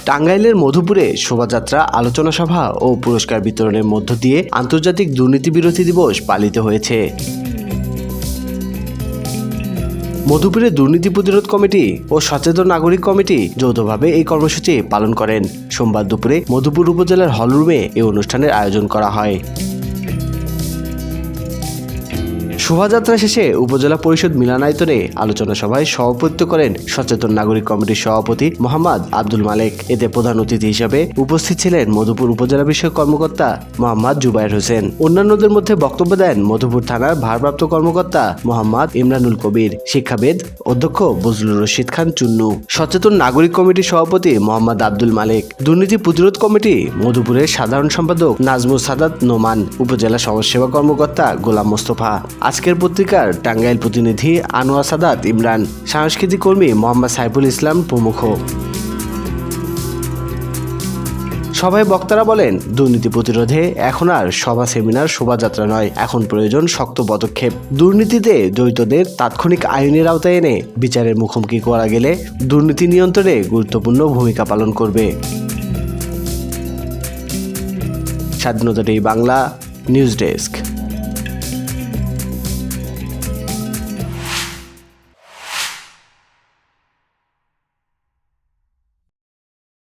টাঙ্গাইলের মধুপুরে শোভাযাত্রা, আলোচনা সভা ও পুরস্কার বিতরণের মধ্য দিয়ে আন্তর্জাতিক দুর্নীতি বিরোধী দিবস পালিত হয়েছে। মধুপুরে দুর্নীতি প্রতিরোধ কমিটি ও সচেতন নাগরিক কমিটি যৌথভাবে এই কর্মসূচি পালন করেন। সোমবার দুপুরে মধুপুর উপজেলার হলরুমে এই অনুষ্ঠানের আয়োজন করা হয়। শোভাযাত্রা শেষে উপজেলা পরিষদ মিলনায়তনে আলোচনা সভায় সভাপতিত্ব করেন সচেতন নাগরিক কমিটির সভাপতি মোহাম্মদ আব্দুল মালেক। এতে প্রধান অতিথি হিসেবে উপস্থিত ছিলেন মধুপুর উপজেলা বিষয়ক কর্মকর্তা মোহাম্মদ জুবায়ের হোসেন। অন্যান্যদের মধ্যে বক্তব্য দেন মধুপুর থানার ভারপ্রাপ্ত কর্মকর্তা মোহাম্মদ ইমরানুল কবির, শিক্ষাবিদ অধ্যক্ষ বজলুর রশিদ খান চুন্নু, সচেতন নাগরিক কমিটির সভাপতি মোহাম্মদ আব্দুল মালেক, দুর্নীতি প্রতিরোধ কমিটি মধুপুরের সাধারণ সম্পাদক নাজমুল সাদাত নোমান, উপজেলা সমাজসেবা কর্মকর্তা গোলাম মোস্তফা, আজকের পত্রিকার টাঙ্গাইল প্রতিনিধি আনোয়ার সাদাত ইমরান, সাংস্কৃতিক কর্মী মোহাম্মদ সাইফুল ইসলাম প্রমুখ। সভায় বক্তারা বলেন, দুর্নীতি প্রতিরোধে এখন আর সভা, সেমিনার, শোভাযাত্রা নয়, এখন প্রয়োজন শক্ত পদক্ষেপ। দুর্নীতিতে জড়িতদের তাৎক্ষণিক আইনের আওতায় এনে বিচারের মুখোমুখি করা গেলে দুর্নীতি নিয়ন্ত্রণে গুরুত্বপূর্ণ ভূমিকা পালন করবে। স্বাধীনতা বাংলা নিউজ ডেস্ক।